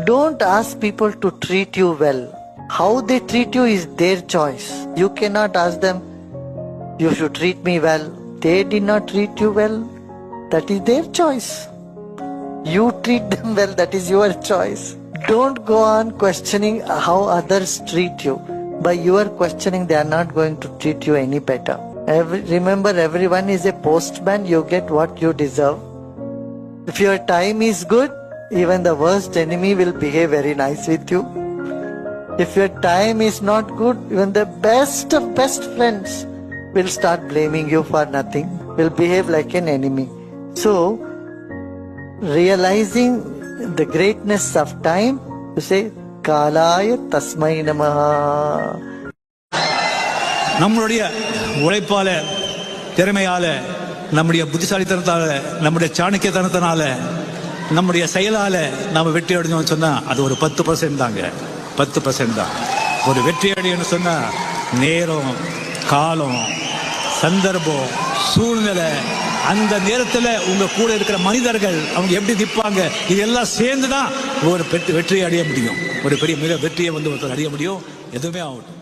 Don't ask people to treat you well. How they treat you is their choice. You cannot ask them, you should treat me well. They did not treat you well. That is their choice. You treat them well, that is your choice. Don't go on questioning how others treat you. By your questioning, they are not going to treat you any better. Remember, everyone is a postman. You get what you deserve. If your time is good, even the worst enemy will behave very nice with you. If your time is not good, even the best of best friends will start blaming you for nothing, will behave like an enemy. So, realizing the greatness of time, you say, Kalaya Tasmai Namaha. நம்மளுடைய உழைப்பால, திறமையால, நம்முடைய புத்திசாலித்தனத்தால, நம்முடைய சாணக்கியத்தனத்தினால, நம்முடைய செயலால நாம வெற்றி அடைஞ்சோம்னு சொன்னா அது ஒரு 10% தாங்க. 10% தான். ஒரு வெற்றி அடையணும்னு சொன்னா நேரம், காலம், சந்தர்ப்பம், சூழ்நிலை, அந்த நேரத்தில் உங்க கூட இருக்கிற மனிதர்கள் அவங்க எப்படி நிற்பாங்க, இதெல்லாம் சேர்ந்துதான் ஒரு வெற்றியை அடைய முடியும். ஒரு பெரிய மிக வெற்றியை ஒருத்தர் அடைய முடியும். எதுவுமே ஆகட்டும்.